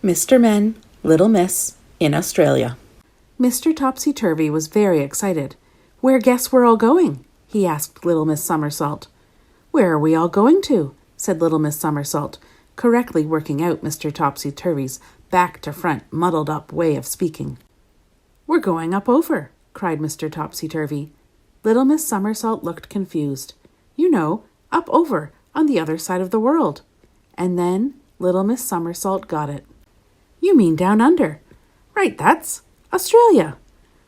Mr. Men, Little Miss, in Australia. Mr. Topsy-Turvy was very excited. "Where guess we're all going?" he asked Little Miss Summersault. "Where are we all going to?" said Little Miss Summersault, correctly working out Mr. Topsy-Turvy's back-to-front, muddled-up way of speaking. "We're going up over," cried Mr. Topsy-Turvy. Little Miss Summersault looked confused. "You know, up over, on the other side of the world." And then Little Miss Summersault got it. "You mean down under." "Right, that's Australia,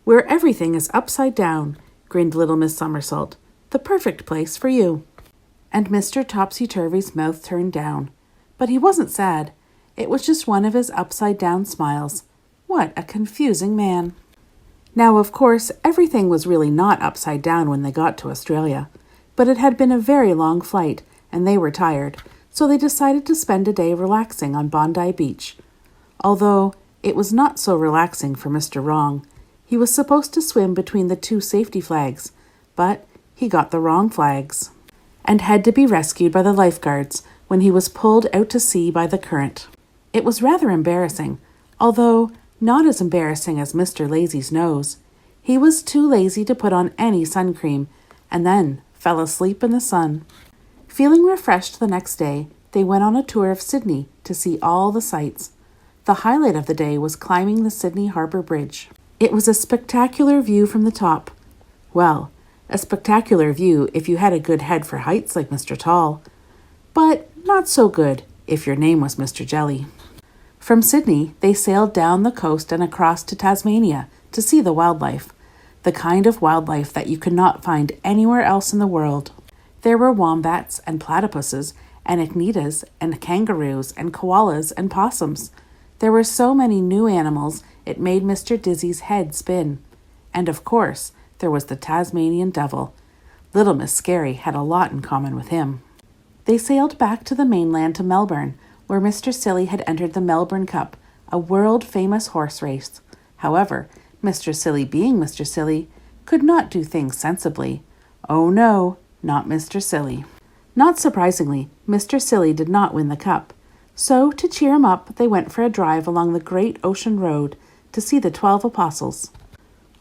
where everything is upside down," grinned Little Miss Summersault. "The perfect place for you." And Mr. Topsy-Turvy's mouth turned down. But he wasn't sad. It was just one of his upside-down smiles. What a confusing man. Now, of course, everything was really not upside down when they got to Australia. But it had been a very long flight, and they were tired, so they decided to spend a day relaxing on Bondi Beach. Although it was not so relaxing for Mr. Wrong. He was supposed to swim between the two safety flags, but he got the wrong flags and had to be rescued by the lifeguards when he was pulled out to sea by the current. It was rather embarrassing, although not as embarrassing as Mr. Lazy's nose. He was too lazy to put on any sun cream and then fell asleep in the sun. Feeling refreshed the next day, they went on a tour of Sydney to see all the sights. The highlight of the day was climbing the Sydney Harbour Bridge. It was a spectacular view from the top. Well, a spectacular view if you had a good head for heights like Mr. Tall, but not so good if your name was Mr. Jelly. From Sydney, they sailed down the coast and across to Tasmania to see the wildlife, the kind of wildlife that you could not find anywhere else in the world. There were wombats and platypuses and echidnas and kangaroos and koalas and possums. There were so many new animals it made Mr. Dizzy's head spin. And of course, there was the Tasmanian devil. Little Miss Scary had a lot in common with him. They sailed back to the mainland to Melbourne, where Mr. Silly had entered the Melbourne Cup, a world-famous horse race. However, Mr. Silly, being Mr. Silly, could not do things sensibly. Oh no, not Mr. Silly. Not surprisingly, Mr. Silly did not win the cup. So, to cheer him up, they went for a drive along the Great Ocean Road to see the 12 Apostles.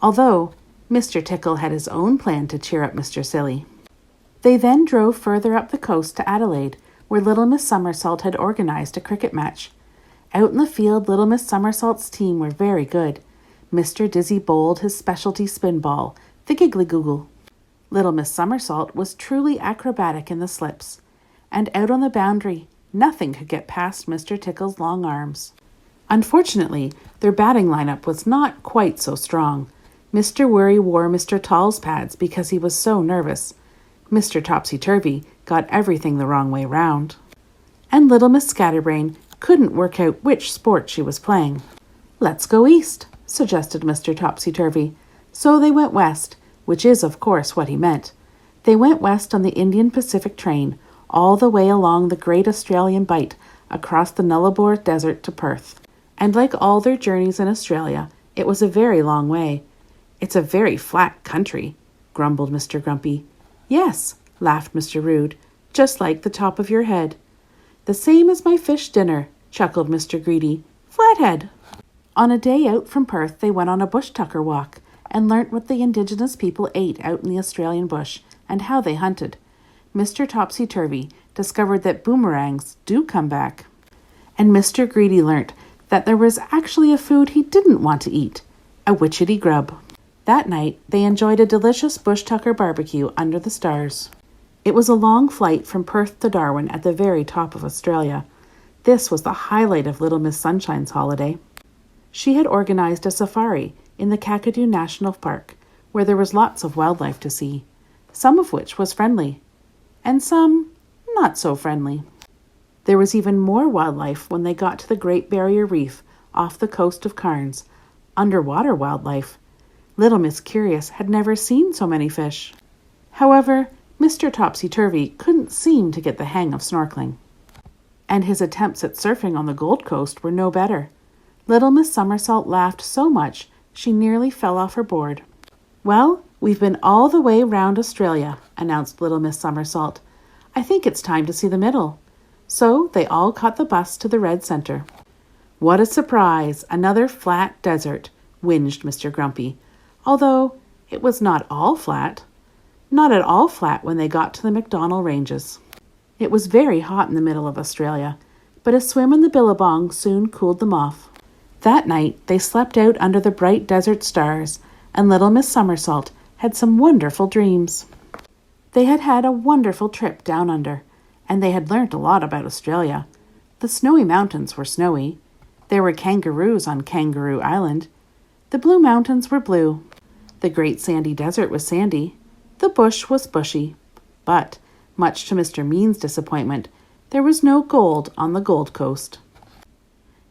Although Mr. Tickle had his own plan to cheer up Mr. Silly. They then drove further up the coast to Adelaide, where Little Miss Summersault had organized a cricket match. Out in the field, Little Miss Summersault's team were very good. Mr. Dizzy bowled his specialty spin ball, the Giggly Google. Little Miss Summersault was truly acrobatic in the slips. And out on the boundary, nothing could get past Mr. Tickle's long arms. Unfortunately, their batting lineup was not quite so strong. Mr. Worry wore Mr. Tall's pads because he was so nervous. Mr. Topsy-Turvy got everything the wrong way round. And Little Miss Scatterbrain couldn't work out which sport she was playing. "Let's go east," suggested Mr. Topsy-Turvy. So they went west, which is, of course, what he meant. They went west on the Indian Pacific train, all the way along the Great Australian Bight, across the Nullarbor Desert to Perth. And like all their journeys in Australia, it was a very long way. "It's a very flat country," grumbled Mr. Grumpy. "Yes," laughed Mr. Rude, "just like the top of your head." "The same as my fish dinner," chuckled Mr. Greedy. "Flathead." On a day out from Perth, they went on a bush tucker walk and learnt what the Indigenous people ate out in the Australian bush and how they hunted. Mr. Topsy-Turvy discovered that boomerangs do come back. And Mr. Greedy learnt that there was actually a food he didn't want to eat, a witchetty grub. That night, they enjoyed a delicious bush tucker barbecue under the stars. It was a long flight from Perth to Darwin at the very top of Australia. This was the highlight of Little Miss Sunshine's holiday. She had organized a safari in the Kakadu National Park, where there was lots of wildlife to see, some of which was friendly, and some not so friendly. There was even more wildlife when they got to the Great Barrier Reef off the coast of Cairns. Underwater wildlife. Little Miss Curious had never seen so many fish. However, Mr. Topsy-Turvy couldn't seem to get the hang of snorkeling. And his attempts at surfing on the Gold Coast were no better. Little Miss Summersault laughed so much she nearly fell off her board. "Well, we've been all the way round Australia," announced Little Miss Summersault. "I think it's time to see the middle." So they all caught the bus to the Red Centre. "What a surprise! Another flat desert," whinged Mr. Grumpy, although it was not all flat. Not at all flat when they got to the McDonnell Ranges. It was very hot in the middle of Australia, but a swim in the billabong soon cooled them off. That night they slept out under the bright desert stars, and little Miss Summersault had some wonderful dreams. They had had a wonderful trip down under, and they had learnt a lot about Australia. The snowy mountains were snowy. There were kangaroos on Kangaroo Island. The blue mountains were blue. The great sandy desert was sandy. The bush was bushy. But, much to Mr. Mean's disappointment, there was no gold on the Gold Coast.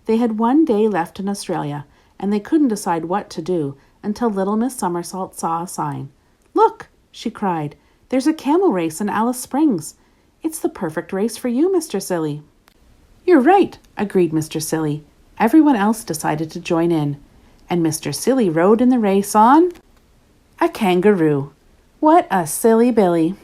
They had one day left in Australia, and they couldn't decide what to do until little Miss Summersault saw a sign. "Look!" she cried. "There's a camel race in Alice Springs. It's the perfect race for you, Mr. Silly." "You're right," agreed Mr. Silly. Everyone else decided to join in, and Mr. Silly rode in the race on a kangaroo. What a silly Billy!